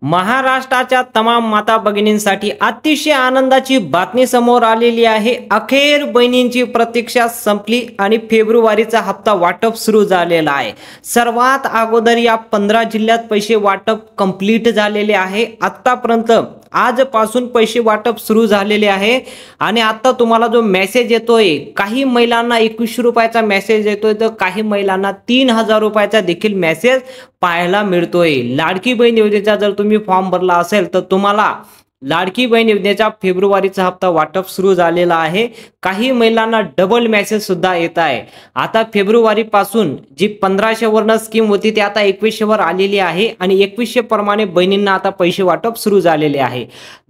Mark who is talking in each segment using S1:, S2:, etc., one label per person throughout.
S1: महाराष्ट्राच्या तमाम माता भगिनींसाठी अतिशय आनंदाची बातमी समोर आलेली आहे। अखेर बहिणींची प्रतीक्षा संपली आणि फेब्रुवारीचा हप्ता वाटप सुरू झालेला आहे। सर्वात अगोदर या 15 जिल्ह्यात पैसे वाटप कंप्लीट झालेले आहे। आतापर्यंत आजपासून पैसे वाटप सुरू झालेले आहे आणि आता तुम्हाला जो मेसेज येतोय, काही महिलांना 2100 रुपयाचा मेसेज येतोय तर काही महिलांना 3000 रुपयाचा देखील मेसेज पाहायला मिळतोय। लाडकी बहीण योजनेचा जर तुम्ही फॉर्म भरला असेल तर तुम्हाला लाडकी बहीण योजनेचा फेब्रुवारीचा हप्ता वाटप सुरू झालेला आहे। काही महिलांना डबल मेसेज सुद्धा येत आहे। आता फेब्रुवारी पासून जी 1500 वर्ण स्कीम होती ती आता 2100 वर आलेली आहे आणि 2100 प्रमाणे बहिणींना आता पैसे वाटप सुरू झालेले आहे।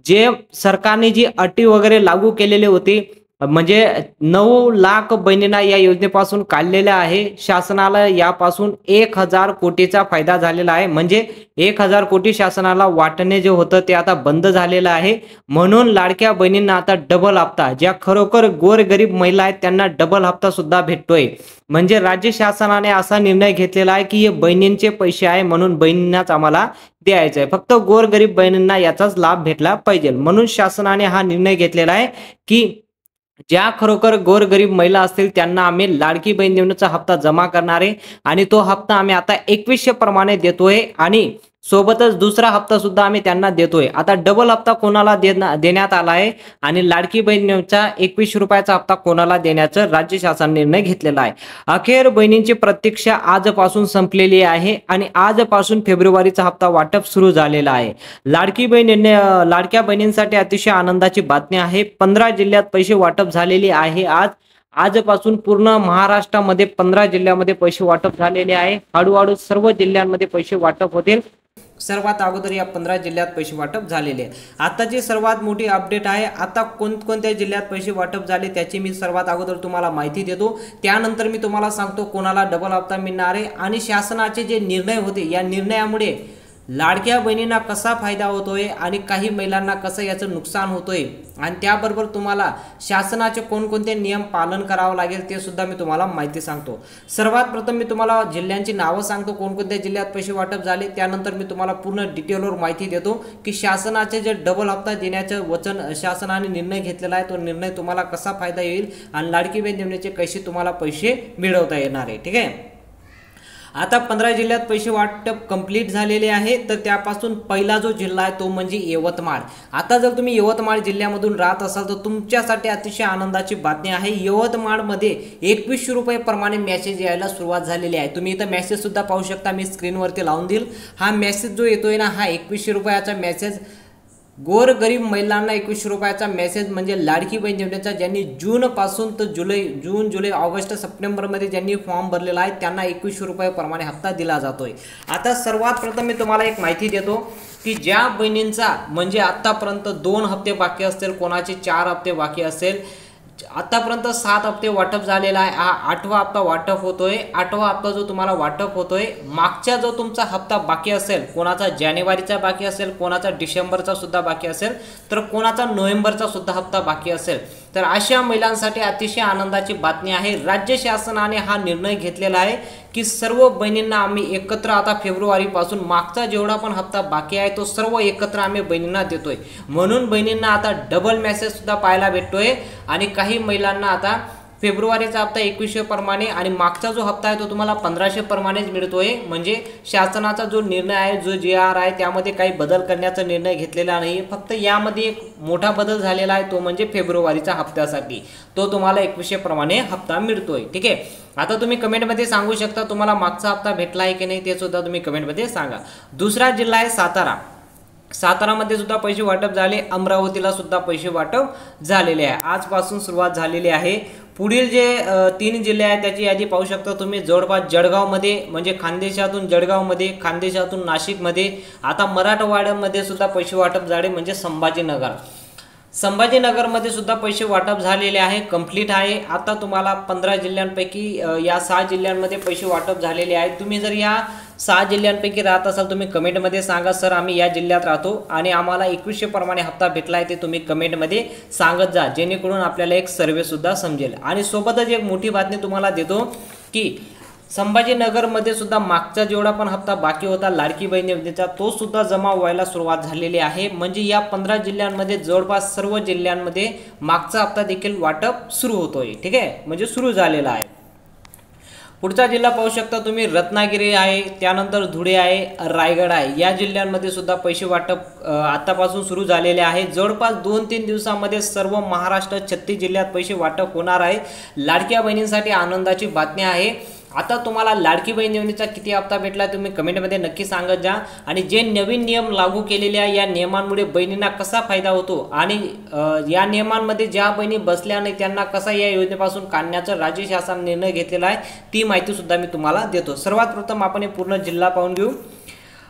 S1: जे सरकारने जी अटी वगैरे लागू केलेले होते, म्हणजे 9 लाख बहिणींना या योजनेपासून काढलेल्या आहे। शासनाला यापासून 1000 कोटीचा फायदा झालेला आहे। म्हणजे 1000 कोटी शासनाला वाटणे जे होतं ते आता बंद झालेलं आहे। म्हणून लाडक्या बहिणींना आता डबल हप्ता, ज्या खरोखर गोरगरीब महिला आहेत त्यांना डबल हप्ता सुद्धा भेटतोय। म्हणजे राज्य शासनाने असा निर्णय घेतलेला आहे की हे बहिणींचे पैसे आहे म्हणून बहिणींनाच आम्हाला द्यायचं आहे, फक्त गोरगरीब बहिणींना याचाच लाभ भेटला पाहिजे। म्हणून शासनाने हा निर्णय घेतलेला आहे की ज्या खरोखर गोरगरीब महिला असतील त्यांना आम्ही लाडकी बहीण योजनेचा हप्ता जमा करणार आहे आणि तो हप्ता आम्ही आता 2100 प्रमाणे देतोय आणि सोबतच दुसरा हप्ता सुद्धा आम्ही त्यांना देतोय। आता डबल हप्ता कोणाला देण्यात आला आहे आणि लाडकी बहीण योजनेचा 2100 रुपयाचा हप्ता कोणाला देण्याचा राज्य शासन निर्णय घेतलेला आहे। अखेर बहिणींची प्रतीक्षा आजपासून संपलेली आहे आणि आजपासून फेब्रुवारीचा हप्ता वाटप सुरू झालेला आहे। लाडक्या बहिणींसाठी अतिशय आनंदाची बातमी आहे। 15 जिल्ह्यात पैसे वाटप झालेले आहे। आजपासून पूर्ण महाराष्ट्रामध्ये 15 जिल्ह्यामध्ये पैसे वाटप झालेले आहे। हळूहळू सर्व जिल्ह्यांमध्ये पैसे वाटप होतील। सर्वात अगोदर या 15 जिल्ह्यात पैसे वाटप झालेले आहे। आताची सर्वात मोठी अपडेट आहे, आता कोणत्या जिल्ह्यात पैसे वाटप झाले त्याची मी सर्वात अगोदर तुम्हाला माहिती देतो। त्यानंतर मी तुम्हाला सांगतो कोणाला डबल हप्ता मिळणार आहे आणि शासनाचे जे निर्णय होते या निर्णयामुळे लाडक्या बहिणींना कसा फायदा होतोय आणि काही महिलांना कसं याचं नुकसान होतोय आणि त्याबरोबर तुम्हाला शासनाचे कोणकोणते नियम पालन करावं लागेल ते सुद्धा मी तुम्हाला माहिती सांगतो। सर्वात प्रथम मी तुम्हाला जिल्ह्यांची नावं सांगतो, कोणकोणत्या जिल्ह्यात पैसे वाटप झाले। त्यानंतर मी तुम्हाला पूर्ण डिटेलवर माहिती देतो की शासनाचे जे डबल हप्ता देण्याचं वचन शासनाने निर्णय घेतलेला आहे तो निर्णय तुम्हाला कसा फायदा येईल आणि लाडकी बहीण योजनेचे कसे तुम्हाला पैसे मिळवता येणार आहे। ठीक आहे, आता 15 जिल्ह्यात पैसे वाटप कंप्लीट झालेले आहे। तर त्यापासून पहिला जो जिल्हा आहे तो म्हणजे यवतमाळ। आता जर तुम्ही यवतमाळ जिल्ह्यामधून राहत असाल तर तुमच्यासाठी अतिशय आनंदाची बातमी आहे। यवतमाळमध्ये 2100 रुपये प्रमाणे मेसेज यायला सुरुवात झालेली आहे। तुम्ही इथं मेसेज सुद्धा पाहू शकता, मी स्क्रीनवरती लावून देईल। हा मेसेज जो येतोय ना, हा 2100 रुपयाचा मेसेज गोरगरीब महिलांना 2100 रुपयाचा मेसेज म्हणजे लाडकी बहीण योजनेचा ज्यांनी जून पासून तर जून जुलै ऑगस्ट सप्टेंबर मध्ये ज्यांनी फॉर्म भरलेला आहे त्यांना 2100 रुपये प्रमाणे हप्ता दिला जातोय। आता सर्वात प्रथम मी तुम्हाला एक माहिती देतो की ज्या बहिणींचा म्हणजे आतापर्यंत 2 हप्ते बाकी असतील, कोणाचे 4 हप्ते बाकी असेल, आतापर्यंत 7 हप्ते वाटप झालेला आहे। हा 8वा हप्ता वाटप होतोय। 8वा हप्ता जो तुम्हाला वाटप होतोय, मागच्या जो तुमचा हप्ता बाकी असेल, कोणाचा जानेवारीचा बाकी असेल, कोणाचा डिसेंबरचा सुद्धा बाकी असेल, तर कोणाचा नोव्हेंबरचा सुद्धा हप्ता बाकी असेल, तर अशा महिलांसाठी अतिशय आनंदाची बातमी आहे। राज्य शासनाने हा निर्णय घेतलेला आहे की सर्व बहिणींना आम्ही एकत्र आता फेब्रुवारी पासून मागचा जेवढा पण हप्ता बाकी आहे तो सर्व एकत्र आम्ही बहिणींना देतोय। म्हणून बहिणींना आता डबल मेसेज सुद्धा पाहायला भेटतोय आणि काही महिलांना आता फेब्रुवारीचा हप्ता 2100 प्रमाणे आणि मागचा जो हप्ता आहे तो तुम्हाला 1500 प्रमाणेच मिळतोय। म्हणजे शासनाचा जो निर्णय आहे, जो JR आहे, त्यामध्ये काही बदल करण्याचा निर्णय घेतलेला नाही। फक्त यामध्ये एक मोठा बदल झालेला आहे, तो म्हणजे फेब्रुवारीच्या हप्त्यासाठी तो तुम्हाला 2100 प्रमाणे हप्ता मिळतोय। ठीक आहे, आता तुम्ही कमेंटमध्ये सांगू शकता तुम्हाला मागचा हप्ता भेटला आहे की नाही, ते सुद्धा तुम्ही कमेंटमध्ये सांगा। दुसरा जिल्हा आहे सातारा। सातारामध्ये सुद्धा पैसे वाटप झाले। अमरावतीला सुद्धा पैसे वाटप झालेले आहे। आजपासून सुरुवात झालेली आहे। पुढील जे 3 जिल्हे आहेत त्याची यादी पाहू शकता तुम्ही। जवळपास जळगावमध्ये म्हणजे खानदेशातून जळगावमध्ये, खानदेशातून नाशिकमध्ये, आता मराठवाड्यामध्ये सुद्धा पैसे वाटप झाले म्हणजे संभाजीनगरमध्ये सुद्धा पैसे वाटप झालेले आहे, कंप्लीट आहे। आता तुम्हाला 15 जिल्ह्यांपैकी या 6 जिल्ह्यांमध्ये पैसे वाटप झालेले आहेत। तुम्ही जर या 6 जिल्ह्यांपैकी राहत असाल तुम्ही कमेंटमध्ये सांगा, सर आम्ही या जिल्ह्यात राहतो आणि आम्हाला 2100 प्रमाणे हप्ता भेटला आहे, ते तुम्ही कमेंटमध्ये सांगत जा, जेणेकरून आपल्याला एक सर्वे सुद्धा समजेल। आणि सोबतच एक मोठी बातमी तुम्हाला देतो की संभाजीनगरमध्ये सुद्धा मागचा जेवढा पण हप्ता बाकी होता लाडकी बहीण योजनेचा तो सुद्धा जमा व्हायला सुरुवात झालेली आहे। म्हणजे या 15 जिल्ह्यांमध्ये जवळपास सर्व जिल्ह्यांमध्ये मागचा हप्ता देखील वाटप सुरू होतोय। ठीक आहे, म्हणजे सुरू झालेला आहे। पुढचा जिल्हा पाहू शकता तुम्ही रत्नागिरी आहे, त्यानंतर धुळे आहे, रायगड आहे। या जिल्ह्यांमध्ये सुद्धा पैसे वाटप आतापासून सुरू झालेले आहे। जवळपास 2-3 दिवसांमध्ये सर्व महाराष्ट्र 36 जिल्ह्यात पैसे वाटप होणार आहे। लाडक्या बहिणींसाठी आनंदाची बातमी आहे। आता तुम्हाला लाडकी बहीण योजनेचा किती हप्ता भेटला तुम्ही कमेंटमध्ये नक्की सांगत जा। आणि जे नवीन नियम लागू केलेले आहे या नियमांमुळे बहिणींना कसा फायदा होतो आणि या नियमांमध्ये ज्या बहिणी बसल्या नाही त्यांना कसा या योजनेपासून काढण्याचा राज्य शासनाने निर्णय घेतलेला आहे ती माहिती सुद्धा मी तुम्हाला देतो। सर्वात प्रथम आपण हे पूर्ण जिल्हा पाहून घेऊ।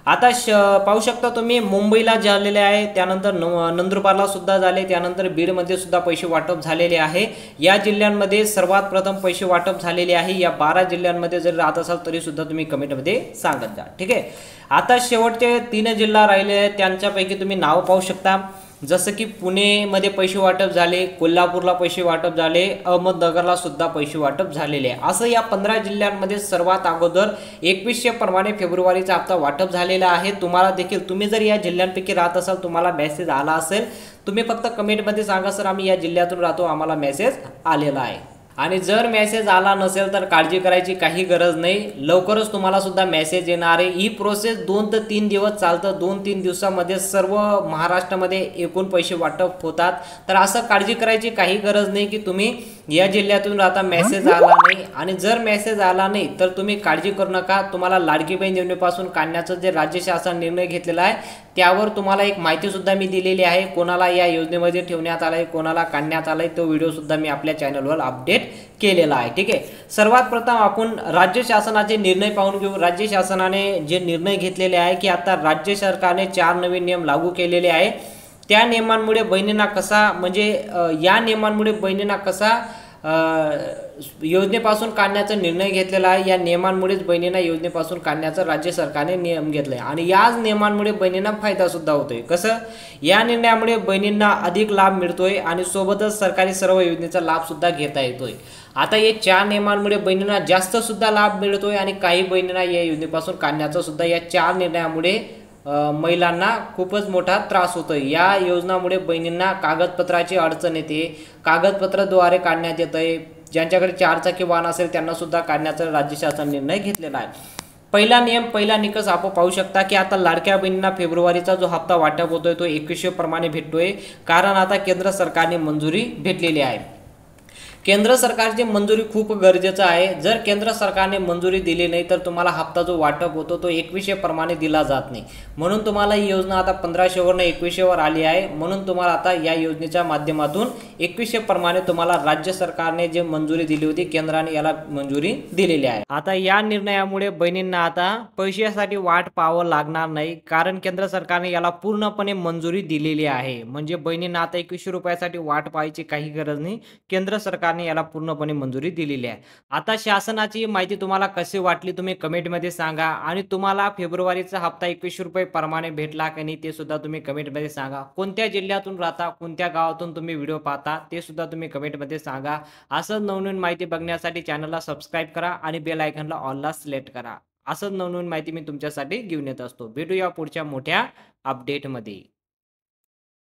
S1: आता पाहू शकता तुम्ही मुंबईला झालेले आहे, त्यानंतर नंदुरबारला सुद्धा झाले, त्यानंतर बीडमध्ये सुद्धा पैसे वाटप झालेले आहे। या जिल्ह्यांमध्ये सर्वात प्रथम पैसे वाटप झालेले आहे। या 12 जिल्ह्यांमध्ये जर राहत असाल तरी सुद्धा तुम्ही कमेंटमध्ये सांगत जा। ठीक आहे, आता शेवटचे 3 जिल्हा राहिले आहेत त्यांच्यापैकी तुम्ही नाव पाहू शकता। जसं की पुणेमध्ये पैसे वाटप झाले, कोल्हापूरला पैसे वाटप झाले, अहमदनगरला सुद्धा पैसे वाटप झालेले आहे। असं या 15 जिल्ह्यांमध्ये सर्वात अगोदर 2100 प्रमाणे फेब्रुवारीचा हप्ता वाटप झालेला आहे। तुम्हाला देखील तुम्ही जर या जिल्ह्यांपैकी राहत असाल तुम्हाला मेसेज आला असेल तुम्ही फक्त कमेंटमध्ये सांगा सर आम्ही या जिल्ह्यातून राहतो आम्हाला मेसेज आलेला आहे। आणि जर मेसेज आला नसेल तर काळजी करायची काही गरज नाही, लवकरच तुम्हाला सुद्धा मेसेज येणार आहे। ही प्रोसेस 2 ते 3 दिवस चालतं, 2-3 दिवसामध्ये सर्व महाराष्ट्रामध्ये एकूण पैसे वाटप होतात। तर असं काळजी करायची काही गरज नाही की तुम्ही या जिल्ह्यातून राहता मेसेज आला नाही, आणि जर मेसेज आला नाही तर तुम्ही काळजी करू नका। तुम्हाला लाडकी बहीण योजनेपासून काढण्याचं जे राज्य शासन निर्णय घेतलेला आहे त्यावर तुम्हाला एक माहिती सुद्धा मी दिलेली आहे, कोणाला या योजनेमध्ये ठेवण्यात आलंय कोणाला काढण्यात आलंय तो व्हिडिओ सुद्धा मी आपल्या चॅनलवर अपडेट केलेला आहे। ठीक आहे, सर्वात प्रथम आपण राज्य शासनाचे निर्णय पाहून घेऊ। राज्य शासनाने जे निर्णय घेतलेले आहे की आता राज्य सरकारने 4 नवीन नियम लागू केलेले आहे। त्या नियमांमुळे बहिणींना कसा म्हणजे या नियमांमुळे बहिणींना कसा योजनेपासून काढण्याचा निर्णय घेतलेला आहे। या नियमांमुळेच बहिणींना योजनेपासून काढण्याचा राज्य सरकारने नियम घेतलाय आणि याच नियमांमुळे बहिणींना फायदा सुद्धा होतोय। कसं या निर्णयामुळे बहिणींना अधिक लाभ मिळतोय आणि सोबतच सरकारी सर्व योजनेचा लाभ सुद्धा घेता येतोय। आता या 4 नियमांमुळे बहिणींना जास्त सुद्धा लाभ मिळतोय आणि काही बहिणींना या योजनेपासून काढण्याचा सुद्धा या 4 निर्णयामुळे महिलांना खूपच मोठा त्रास होतोय। या योजनामुळे बहिणींना कागदपत्राची अडचण येते, कागदपत्राद्वारे काढण्यात येतंय। ज्यांच्याकडे 4 चाकी वाहन असेल त्यांना सुद्धा काढण्याचा राज्य शासन निर्णय घेतलेला आहे। पहिला नियम पहिला निकष आपण पाहू शकता की आता लाडक्या बहिणींना फेब्रुवारीचा जो हप्ता वाटप होतोय तो 2100 प्रमाणे भेटतोय, कारण आता केंद्र सरकारने मंजुरी भेटलेली आहे। केंद्र सरकारची मंजुरी खूप गरजेचं आहे। जर केंद्र सरकारने मंजुरी दिली नाही तर तुम्हाला हप्ता जो वाटप होतो तो 2100 प्रमाणे दिला जात नाही। म्हणून तुम्हाला ही योजना आता 1500 वरून 2100 वर आली आहे। म्हणून तुम्हाला आता या योजनेच्या माध्यमातून 2100 प्रमाणे तुम्हाला राज्य सरकारने जे मंजुरी दिली होती केंद्राने याला मंजुरी दिलेली आहे। आता या निर्णयामुळे बहिणींना आता पैशासाठी वाट पाहावं लागणार नाही, कारण केंद्र सरकारने याला पूर्णपणे मंजुरी दिलेली आहे। म्हणजे बहिणींना आता 2100 रुपयासाठी वाट पाहायची काही गरज नाही, केंद्र सरकार याला पूर्णपणे मंजुरी दिलेली आहे। आता शासनाची माहिती तुम्हाला कशी वाटली तुम्ही कमेंटमध्ये सांगा, आणि तुम्हाला फेब्रुवारीचा हप्ता 2100 रुपये प्रमाणे भेटला की नाही ते सुद्धा तुम्ही कमेंटमध्ये सांगा। कोणत्या जिल्ह्यातून राहता कोणत्या गावातून तुम्ही व्हिडिओ पाहता ते सुद्धा तुम्ही कमेंटमध्ये सांगा। असं नवनवीन माहिती बघण्यासाठी चॅनलला सबस्क्राईब करा आणि बेल आयकॉनला ऑलला सिलेक्ट करा। असं नवनवीन माहिती मी तुमच्यासाठी घेऊन येत असतो। भेटूया पुढच्या मोठ्या अपडेटमध्ये।